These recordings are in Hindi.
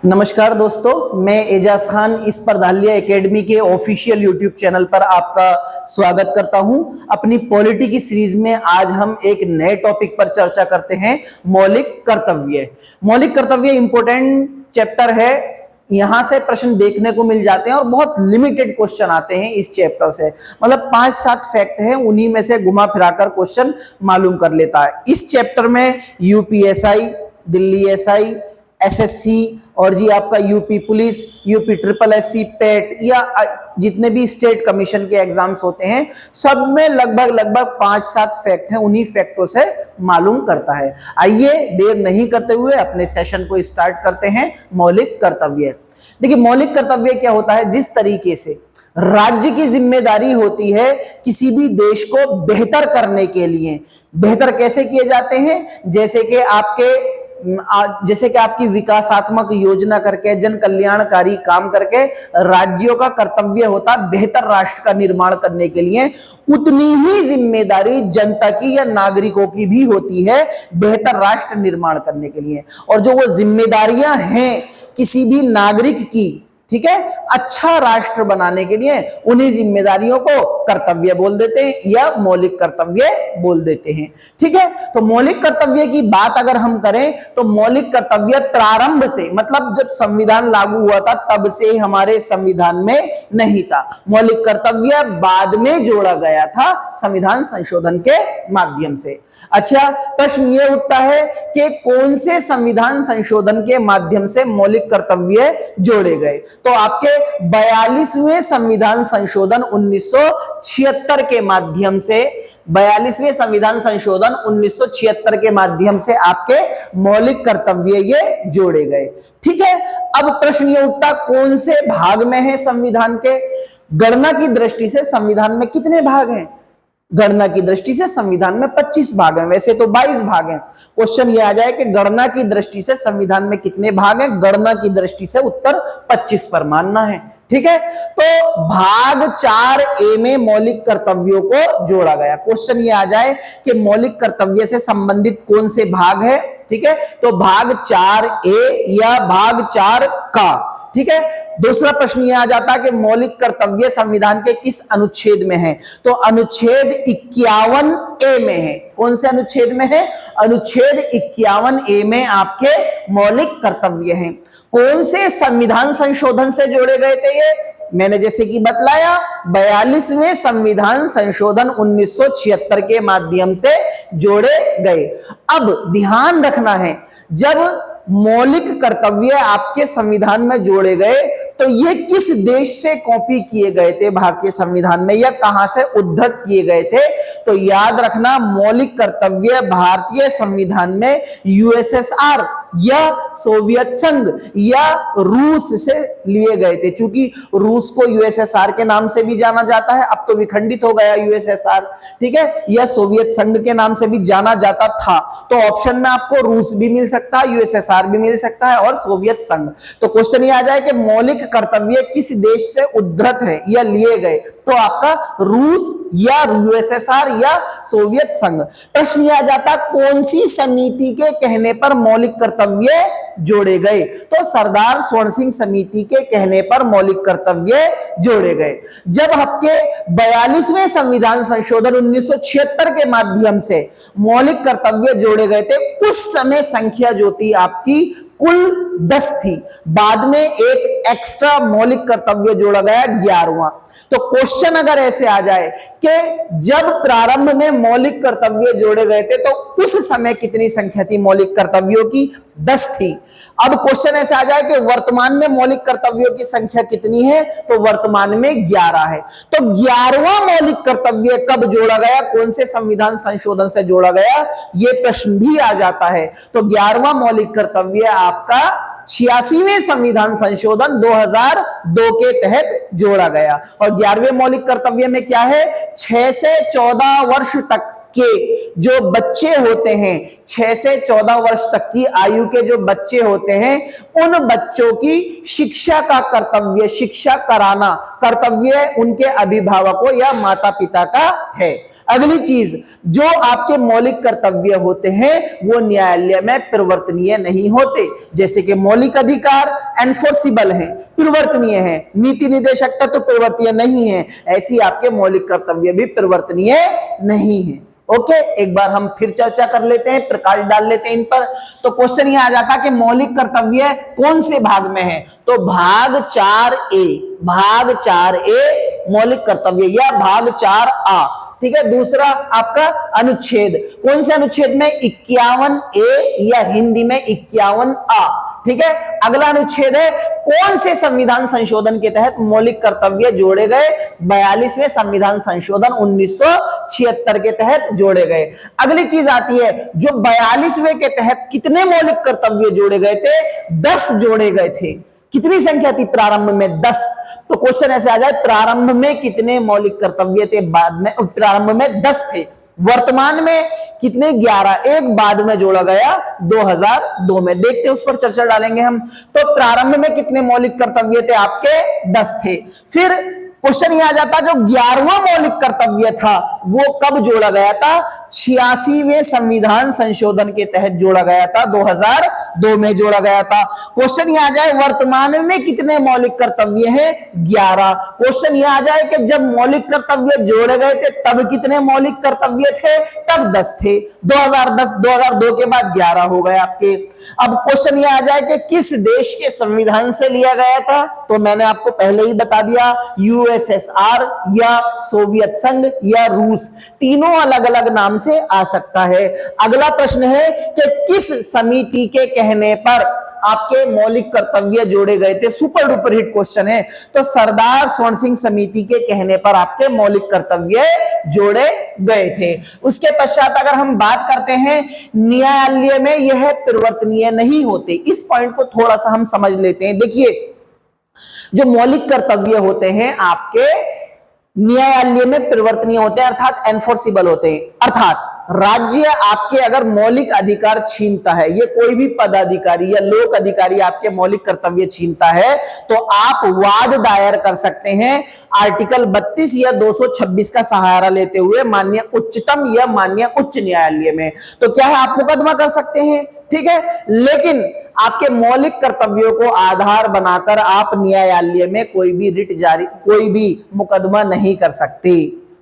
नमस्कार दोस्तों, मैं एजाज खान इस स्पर्धालय एकेडमी के ऑफिशियल यूट्यूब चैनल पर आपका स्वागत करता हूं। अपनी पॉलिटी की सीरीज में आज हम एक नए टॉपिक पर चर्चा करते हैं, मौलिक कर्तव्य। मौलिक कर्तव्य इंपॉर्टेंट चैप्टर है, यहां से प्रश्न देखने को मिल जाते हैं और बहुत लिमिटेड क्वेश्चन आते हैं इस चैप्टर से। मतलब 5-7 फैक्ट हैं, उन्हीं में से घुमा फिराकर क्वेश्चन मालूम कर लेता है। इस चैप्टर में यूपीएसआई, दिल्ली एसआई, एसएससी और जी आपका UP police, UP triple SC, PET या जितने भी स्टेट कमीशन के एग्जाम्स होते हैं, सब में लगभग 5-7 फैक्ट हैं, उन्हीं फैक्टों से मालूम करता है। आइए देर नहीं करते हुए अपने सेशन को स्टार्ट करते हैं। मौलिक कर्तव्य। देखिए, मौलिक कर्तव्य क्या होता है? जिस तरीके से राज्य की जिम्मेदारी होती है किसी भी देश को बेहतर करने के लिए। बेहतर कैसे किए जाते हैं? जैसे कि आपकी विकासात्मक योजना करके, जन कल्याणकारी काम करके राज्यों का कर्तव्य होता है बेहतर राष्ट्र का निर्माण करने के लिए। उतनी ही जिम्मेदारी जनता की या नागरिकों की भी होती है बेहतर राष्ट्र निर्माण करने के लिए। और जो वो जिम्मेदारियां हैं किसी भी नागरिक की, ठीक है, अच्छा राष्ट्र बनाने के लिए, उन्हीं जिम्मेदारियों को कर्तव्य बोल देते हैं या मौलिक कर्तव्य बोल देते हैं। ठीक है, तो मौलिक कर्तव्य की बात अगर हम करें तो मौलिक कर्तव्य प्रारंभ से, मतलब जब संविधान लागू हुआ था तब से हमारे संविधान में नहीं था। मौलिक कर्तव्य बाद में जोड़ा गया था संविधान संशोधन के माध्यम से। अच्छा, प्रश्न यह उठता है कि कौन से संविधान संशोधन के माध्यम से मौलिक कर्तव्य जोड़े गए? तो आपके 42वें संविधान संशोधन 1976 के माध्यम से, 42वें संविधान संशोधन 1976 के माध्यम से आपके मौलिक कर्तव्य ये जोड़े गए। ठीक है, अब प्रश्न ये उठता कौन से भाग में है संविधान के? गणना की दृष्टि से संविधान में कितने भाग हैं? गणना की दृष्टि से संविधान में 25 भाग हैं, वैसे तो 22 भाग हैं। क्वेश्चन ये आ जाए कि गणना की दृष्टि से संविधान में कितने भाग हैं? गणना की दृष्टि से उत्तर 25 पर मानना है। ठीक है, तो भाग 4A में मौलिक कर्तव्यों को जोड़ा गया। क्वेश्चन ये आ जाए कि मौलिक कर्तव्य से संबंधित कौन से भाग है? ठीक है, तो भाग 4A या भाग 4 का। ठीक है, दूसरा प्रश्न यह आ जाता है कि मौलिक कर्तव्य संविधान के किस अनुच्छेद में है? तो अनुच्छेद 51A में है। कौन से अनुच्छेद में है? अनुच्छेद 51A में आपके मौलिक कर्तव्य हैं। कौन से संविधान संशोधन से जोड़े गए थे ये? मैंने जैसे कि बतलाया, 42वें संविधान संशोधन 1976 के माध्यम से जोड़े गए। अब ध्यान रखना है, जब मौलिक कर्तव्य आपके संविधान में जोड़े गए तो ये किस देश से कॉपी किए गए थे भारतीय संविधान में, या कहां से उद्धृत किए गए थे? तो याद रखना, मौलिक कर्तव्य भारतीय संविधान में यूएसएसआर या सोवियत संघ या रूस से लिए गए थे। चूंकि रूस को यूएसएसआर के नाम से भी जाना जाता है, अब तो विखंडित हो गया यूएसएसआर, ठीक है, या सोवियत संघ के नाम से भी जाना जाता था। तो ऑप्शन में आपको रूस भी मिल सकता है, यूएसएसआर भी मिल सकता है और सोवियत संघ। तो क्वेश्चन ये आ जाए कि मौलिक कर्तव्य किस देश से उद्धृत है या लिए गए? तो आपका रूस या यूएसएसआर या सोवियत संघ। प्रश्न यह आ जाता कौन सी समिति के कहने पर मौलिक कर्तव्य जोड़े गए? तो सरदार स्वर्ण सिंह समिति के कहने पर मौलिक कर्तव्य जोड़े गए। जब आपके 42वें संविधान संशोधन 1976 के माध्यम से मौलिक कर्तव्य जोड़े गए थे, उस समय संख्या जो थी आपकी कुल 10 थी। बाद में एक एक्स्ट्रा मौलिक कर्तव्य जोड़ा गया 11वां। तो क्वेश्चन अगर ऐसे आ जाए कि जब प्रारंभ में मौलिक कर्तव्य जोड़े गए थे तो उस समय कितनी संख्या थी मौलिक कर्तव्यों की? 10 थी। अब क्वेश्चन ऐसे आ जाए कि वर्तमान में मौलिक कर्तव्यों की संख्या कितनी है? तो वर्तमान में 11 है। तो 11वां मौलिक कर्तव्य कब जोड़ा गया? कौन से संविधान संशोधन से जोड़ा गया? यह प्रश्न भी आ जाता है। तो 11वां मौलिक कर्तव्य आपका 86वें संविधान संशोधन 2002 के तहत जोड़ा गया। और 11वें मौलिक कर्तव्य में क्या है? 6 से 14 वर्ष तक के जो बच्चे होते हैं, 6 से 14 वर्ष तक की आयु के जो बच्चे होते हैं, उन बच्चों की शिक्षा का कर्तव्य, शिक्षा कराना कर्तव्य उनके अभिभावकों या माता पिता का है। अगली चीज, जो आपके मौलिक कर्तव्य होते हैं वो न्यायालय में परिवर्तनीय नहीं होते। जैसे कि मौलिक अधिकार एनफोर्सिबल है, परिवर्तनीय है, नीति निर्देशक तत्व परिवर्तनीय नहीं है, ऐसी आपके मौलिक कर्तव्य भी परिवर्तनीय नहीं है। ओके, एक बार हम फिर चर्चा कर लेते हैं, प्रकाश डाल लेते हैं इन पर। तो क्वेश्चन यह आ जाता कि मौलिक कर्तव्य कौन से भाग में है, तो भाग 4A, भाग 4A मौलिक कर्तव्य या भाग 4A, ठीक है। दूसरा आपका अनुच्छेद, कौन से अनुच्छेद में, 51A या हिंदी में 51A, ठीक है। अगला अनुच्छेद है कौन से संविधान संशोधन के तहत मौलिक कर्तव्य जोड़े गए, 42वें संविधान संशोधन 1976 के तहत जोड़े गए। अगली चीज आती है जो 42वें के तहत कितने मौलिक कर्तव्य जोड़े गए थे, 10 जोड़े गए थे। कितनी संख्या थी प्रारंभ में, 10। तो क्वेश्चन ऐसे आ जाए, प्रारंभ में कितने मौलिक कर्तव्य थे, बाद में प्रारंभ में 10 थे, वर्तमान में कितने, 11, एक बाद में जोड़ा गया 2002 में। देखते हैं, उस पर चर्चा डालेंगे हम। तो प्रारंभ में कितने मौलिक कर्तव्य थे आपके, 10 थे। फिर क्वेश्चन यह आ जाता, जो 11वां मौलिक कर्तव्य था वो कब जोड़ा गया था, 86वें संविधान संशोधन के तहत जोड़ा गया था, 2002 में जोड़ा गया था। क्वेश्चन यह आ जाए वर्तमान में कितने मौलिक कर्तव्य हैं, 11। क्वेश्चन यह आ जाए कि जब मौलिक कर्तव्य जोड़े गए थे तब कितने मौलिक कर्तव्य थे, तब 10 थे, 2002 के बाद 11 हो गए आपके। अब क्वेश्चन यह आ जाए कि किस देश के संविधान से लिया गया था, तो मैंने आपको पहले ही बता दिया, यूएसएसआर या सोवियत संघ या रूस, तीनों अलग अलग नाम से आ सकता है। अगला प्रश्न है कि किस समिति के कहने पर आपके मौलिक कर्तव्य जोड़े गए थे, सुपर डुपर हिट क्वेश्चन है। तो सरदार स्वर्ण सिंह समिति के कहने पर आपके मौलिक कर्तव्य जोड़े गए थे। उसके पश्चात अगर हम बात करते हैं न्यायालय में यह परिवर्तनीय नहीं होते, इस पॉइंट को थोड़ा सा हम समझ लेते हैं। देखिए, जो मौलिक कर्तव्य होते हैं आपके न्यायालय में परिवर्तनीय होते हैं, अर्थात एनफोर्सिबल होते हैं। अर्थात राज्य आपके अगर मौलिक अधिकार छीनता है, ये कोई भी पदाधिकारी या लोक अधिकारी आपके मौलिक कर्तव्य छीनता है, तो आप वाद दायर कर सकते हैं आर्टिकल 32 या 226 का सहारा लेते हुए माननीय उच्चतम या माननीय उच्च न्यायालय में। तो क्या है, आप मुकदमा कर सकते हैं, ठीक है। लेकिन आपके मौलिक कर्तव्यों को आधार बनाकर आप न्यायालय में कोई भी रिट जारी, कोई भी मुकदमा नहीं कर सकते,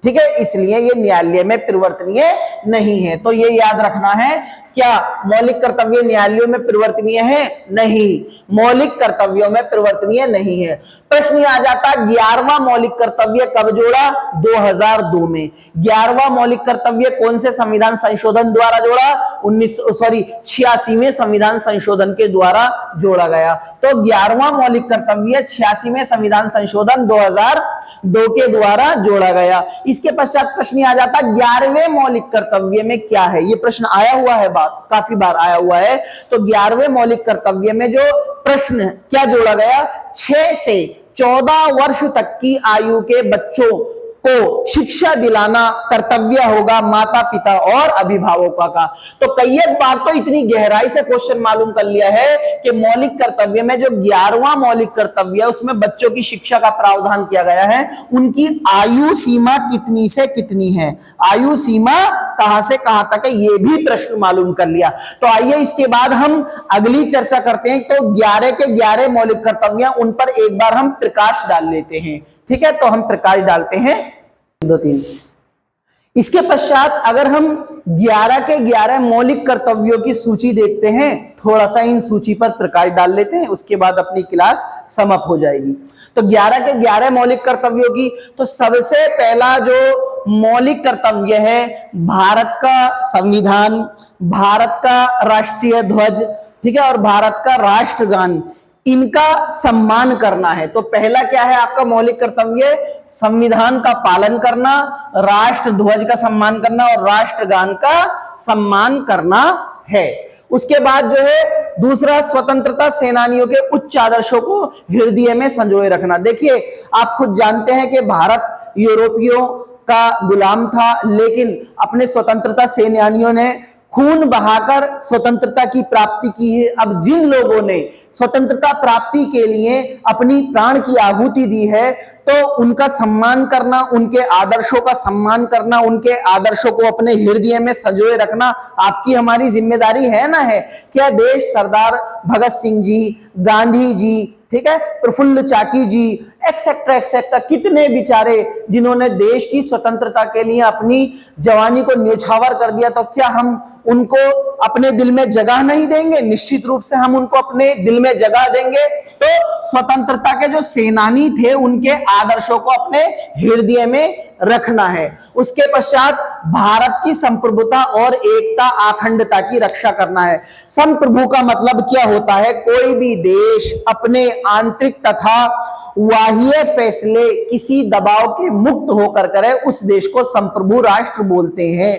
ठीक है। इसलिए ये न्यायालय में परिवर्तनीय नहीं है। तो ये याद रखना है, क्या मौलिक कर्तव्य न्यायालयों में परिवर्तनीय है, नहीं, मौलिक कर्तव्यों में परिवर्तनीय नहीं है। प्रश्न आ जाता, 11वां मौलिक कर्तव्य कब जोड़ा, 2002 में। 11वां मौलिक कर्तव्य कौन से संविधान संशोधन द्वारा जोड़ा, 86वें संविधान संशोधन के द्वारा जोड़ा गया। तो 11वां मौलिक कर्तव्य 86वें संविधान संशोधन 2002 के द्वारा जोड़ा गया। इसके पश्चात प्रश्न आ जाता, 11वें मौलिक कर्तव्य में क्या है, ये प्रश्न आया हुआ है, काफी बार आया हुआ है। तो 11वें मौलिक कर्तव्य में जो प्रश्न क्या जोड़ा गया, 6 से 14 वर्ष तक की आयु के बच्चों को शिक्षा दिलाना कर्तव्य होगा माता पिता और अभिभावकों का। तो कई एक बार तो इतनी गहराई से क्वेश्चन मालूम कर लिया है कि मौलिक कर्तव्य में जो 11वां मौलिक कर्तव्य है उसमें बच्चों की शिक्षा का प्रावधान किया गया है, उनकी आयु सीमा कितनी से कितनी है, आयु सीमा कहां से कहां तक है, यह भी प्रश्न मालूम कर लिया। तो आइए इसके बाद हम अगली चर्चा करते हैं। तो 11 के 11 मौलिक कर्तव्य, उन पर एक बार हम प्रकाश डाल लेते हैं, ठीक है। तो हम प्रकाश डालते हैं 2-3। इसके पश्चात अगर हम 11 के 11 मौलिक कर्तव्यों की सूची देखते हैं, थोड़ा सा इन सूची पर प्रकाश डाल लेते हैं, उसके बाद अपनी क्लास समाप्त हो जाएगी। तो 11 के 11 मौलिक कर्तव्यों की, तो सबसे पहला जो मौलिक कर्तव्य है, भारत का संविधान, भारत का राष्ट्रीय ध्वज, ठीक है, और भारत का राष्ट्रगान, इनका सम्मान करना है। तो पहला क्या है आपका मौलिक कर्तव्य, संविधान का पालन करना, राष्ट्र ध्वज का सम्मान करना और राष्ट्रगान का सम्मान करना है। उसके बाद जो है दूसरा, स्वतंत्रता सेनानियों के उच्च आदर्शों को हृदय में संजोए रखना। देखिए, आप खुद जानते हैं कि भारत यूरोपियों का गुलाम था, लेकिन अपने स्वतंत्रता सेनानियों ने खून बहाकर स्वतंत्रता की प्राप्ति की है। अब जिन लोगों ने स्वतंत्रता प्राप्ति के लिए अपनी प्राण की आहुति दी है, तो उनका सम्मान करना, उनके आदर्शों का सम्मान करना, उनके आदर्शों को अपने हृदय में संजोए रखना आपकी हमारी जिम्मेदारी है ना है। क्या देश सरदार भगत सिंह जी, गांधी जी, ठीक है, प्रफुल्ल चाकी जी, एक्सेट्रा एक्सेट्रा, कितने बेचारे जिन्होंने देश की स्वतंत्रता के लिए अपनी जवानी को न्यौछावर कर दिया, तो क्या हम उनको अपने दिल में जगह नहीं देंगे? निश्चित रूप से हम उनको अपने दिल में जगह देंगे। तो स्वतंत्रता के जो सेनानी थे, उनके आदर्शों को अपने हृदय में रखना है। उसके पश्चात भारत की संप्रभुता और एकता अखंडता की रक्षा करना है। संप्रभु का मतलब क्या होता है? कोई भी देश अपने आंतरिक तथा बाह्य फैसले किसी दबाव के मुक्त होकर करे, उस देश को संप्रभु राष्ट्र बोलते हैं।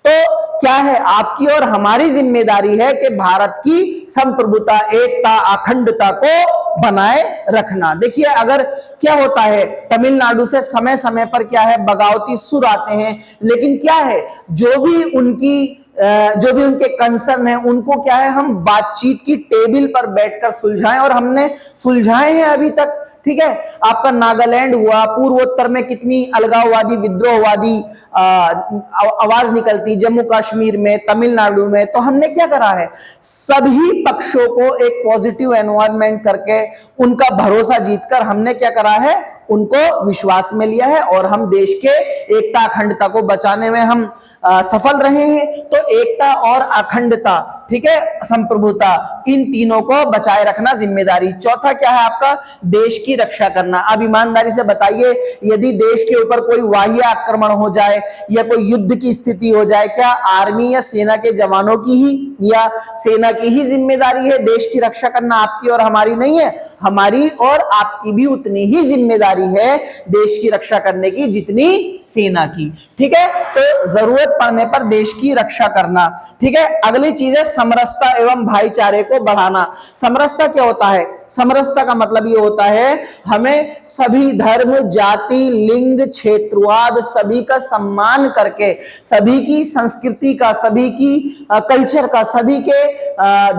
तो क्या है, आपकी और हमारी जिम्मेदारी है कि भारत की संप्रभुता, एकता, अखंडता को बनाए रखना। देखिए, अगर क्या होता है, तमिलनाडु से समय समय पर क्या है, बगावती सुर आते हैं, लेकिन क्या है, जो भी उनके कंसर्न है, उनको क्या है, हम बातचीत की टेबल पर बैठकर सुलझाएं, और हमने सुलझाए हैं अभी तक। ठीक है, आपका नागालैंड हुआ, पूर्वोत्तर में कितनी अलगाववादी, विद्रोहवादी आवाज निकलती, जम्मू कश्मीर में, तमिलनाडु में, तो हमने क्या करा है, सभी पक्षों को एक पॉजिटिव एनवायरनमेंट करके, उनका भरोसा जीतकर हमने क्या करा है, उनको विश्वास में लिया है, और हम देश के एकता अखंडता को बचाने में हम सफल रहे हैं। तो एकता और अखंडता, ठीक है, संप्रभुता, इन तीनों को बचाए रखना जिम्मेदारी। चौथा क्या है आपका, देश की रक्षा करना। अब ईमानदारी से बताइए, यदि देश के ऊपर कोई बाह्य आक्रमण हो जाए या कोई युद्ध की स्थिति हो जाए, क्या आर्मी या सेना के जवानों की ही या सेना की ही जिम्मेदारी है देश की रक्षा करना? आपकी और हमारी नहीं है, हमारी और आपकी भी उतनी ही जिम्मेदारी है देश की रक्षा करने की जितनी सेना की। ठीक है, तो जरूरत पड़ने पर देश की रक्षा करना। ठीक है, अगली चीज है समरसता एवं भाईचारे को बढ़ाना। समरसता क्या होता है? समरसता का मतलब ये होता है, हमें सभी धर्म, जाति, लिंग, क्षेत्रवाद, सभी का सम्मान करके, सभी की संस्कृति का, सभी की कल्चर का, सभी के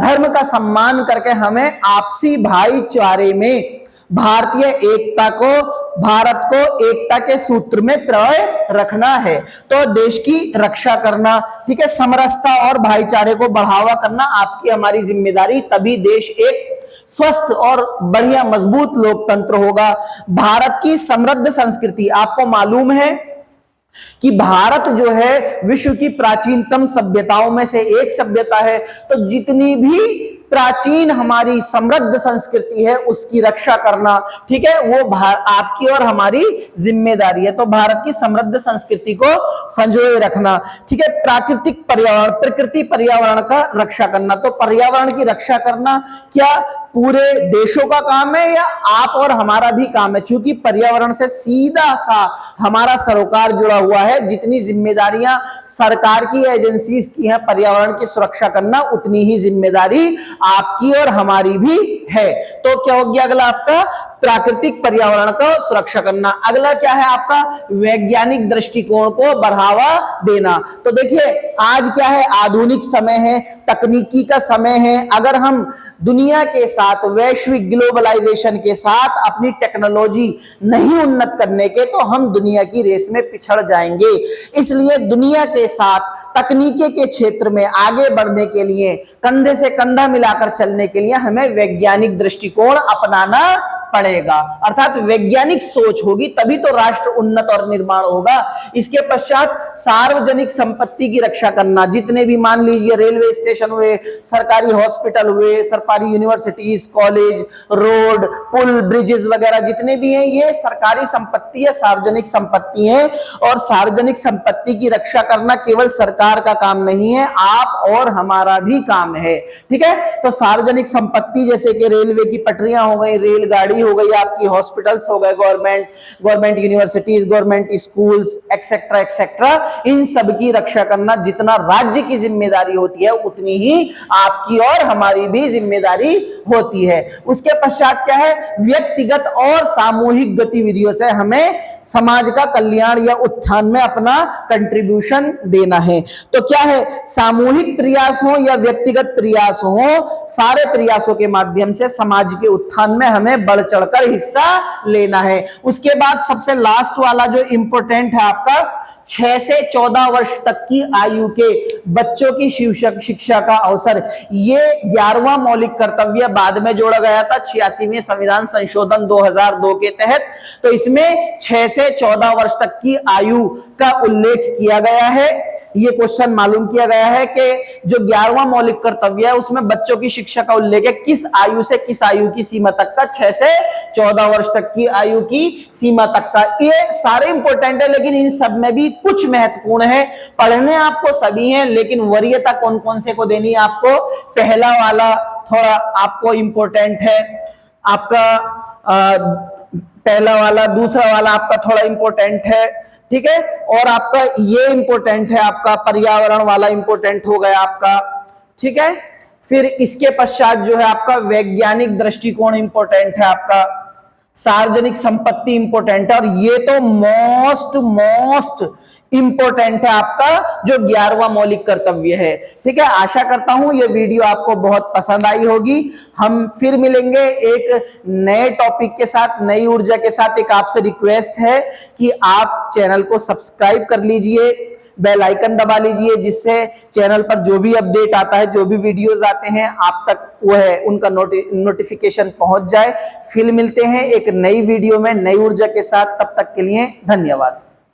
धर्म का सम्मान करके हमें आपसी भाईचारे में भारतीय एकता को, भारत को एकता के सूत्र में प्रय रखना है। तो देश की रक्षा करना, ठीक है, समरसता और भाईचारे को बढ़ावा करना आपकी हमारी जिम्मेदारी, तभी देश एक स्वस्थ और बढ़िया मजबूत लोकतंत्र होगा। भारत की समृद्ध संस्कृति, आपको मालूम है कि भारत जो है विश्व की प्राचीनतम सभ्यताओं में से एक सभ्यता है। तो जितनी भी प्राचीन हमारी समृद्ध संस्कृति है, उसकी रक्षा करना, ठीक है, वो आपकी और हमारी जिम्मेदारी है। तो भारत की समृद्ध संस्कृति को संजोए रखना, ठीक है। प्राकृतिक पर्यावरण, प्रकृति पर्यावरण का रक्षा करना। तो पर्यावरण की रक्षा करना क्या पूरे देशों का काम है या आप और हमारा भी काम है? क्योंकि पर्यावरण से सीधा सा हमारा सरोकार जुड़ा हुआ है। जितनी जिम्मेदारियां सरकार की एजेंसीज की हैं पर्यावरण की सुरक्षा करना, उतनी ही जिम्मेदारी आपकी और हमारी भी है। तो क्या हो गया अगला आपका? प्राकृतिक पर्यावरण को सुरक्षा करना। अगला क्या है आपका? वैज्ञानिक दृष्टिकोण को बढ़ावा देना। तो देखिए, आज क्या है, आधुनिक समय है, तकनीकी का समय है। अगर हम दुनिया के साथ, वैश्विक ग्लोबलाइजेशन के साथ अपनी टेक्नोलॉजी नहीं उन्नत करने के, तो हम दुनिया की रेस में पिछड़ जाएंगे। इसलिए दुनिया के साथ तकनीकी के क्षेत्र में आगे बढ़ने के लिए, कंधे से कंधा मिलाकर चलने के लिए हमें वैज्ञानिक दृष्टिकोण अपनाना पड़ेगा। अर्थात वैज्ञानिक सोच होगी तभी तो राष्ट्र उन्नत और निर्माण होगा। इसके पश्चात सार्वजनिक संपत्ति की रक्षा करना। जितने भी मान लीजिए रेलवे स्टेशन हुए, सरकारी हॉस्पिटल हुए, सरकारी यूनिवर्सिटीज, कॉलेज, रोड, पुल, ब्रिजेस वगैरह जितने भी हैं, ये सरकारी संपत्ति है, सार्वजनिक संपत्ति है। और सार्वजनिक संपत्ति की रक्षा करना केवल सरकार का काम नहीं है, आप और हमारा भी काम है। ठीक है, तो सार्वजनिक संपत्ति जैसे कि रेलवे की पटरियां हो गई, रेलगाड़ी हो गई, आपकी हॉस्पिटल्स हो गए, government universities, government schools etcetera etcetera, इन सब की रक्षा करना जितना राज्य की जिम्मेदारी होती है उतनी ही आपकी और हमारी भी जिम्मेदारी होती है। उसके पश्चात क्या है, व्यक्तिगत और सामूहिक गतिविधियों से हमें समाज का कल्याण या उत्थान में अपना कंट्रीब्यूशन देना है। तो क्या है, सामूहिक प्रयास हो या व्यक्तिगत प्रयास हो, सारे प्रयासों के माध्यम से समाज के उत्थान में हमें बढ़ चढ़कर हिस्सा लेना है। उसके बाद सबसे लास्ट वाला जो इंपॉर्टेंट है आपका, 6 से 14 वर्ष तक की आयु के बच्चों की शिक्षा का अवसर, ये 11वां मौलिक कर्तव्य बाद में जोड़ा गया था 86वें संविधान संशोधन 2002 के तहत। तो इसमें 6 से 14 वर्ष तक की आयु का उल्लेख किया गया है। ये क्वेश्चन मालूम किया गया है कि जो 11वां मौलिक कर्तव्य है उसमें बच्चों की शिक्षा का उल्लेख है, किस आयु से किस आयु की सीमा तक का, 6 से 14 वर्ष तक की आयु की सीमा तक का। ये सारे इंपॉर्टेंट है, लेकिन इन सब में भी कुछ महत्वपूर्ण है। पढ़ने आपको सभी हैं, लेकिन वरीयता कौन कौन से को देनी है आपको, पहला वाला थोड़ा आपको इंपॉर्टेंट है आपका, पहला वाला, दूसरा वाला आपका थोड़ा इंपॉर्टेंट है, ठीक है, और आपका ये इंपॉर्टेंट है, आपका पर्यावरण वाला इंपॉर्टेंट हो गया आपका, ठीक है। फिर इसके पश्चात जो है आपका वैज्ञानिक दृष्टिकोण इंपॉर्टेंट है, आपका सार्वजनिक संपत्ति इंपॉर्टेंट है, और ये तो मोस्ट इंपॉर्टेंट है आपका जो 11वां मौलिक कर्तव्य है, ठीक है। आशा करता हूं ये वीडियो आपको बहुत पसंद आई होगी। हम फिर मिलेंगे एक नए टॉपिक के साथ, नई ऊर्जा के साथ। एक आपसे रिक्वेस्ट है कि आप चैनल को सब्सक्राइब कर लीजिए, बेल आइकन दबा लीजिए, जिससे चैनल पर जो भी अपडेट आता है, जो भी वीडियोस आते हैं आप तक वो है उनका नोटिफिकेशन पहुंच जाए। फिर मिलते हैं एक नई वीडियो में नई ऊर्जा के साथ, तब तक के लिए धन्यवाद।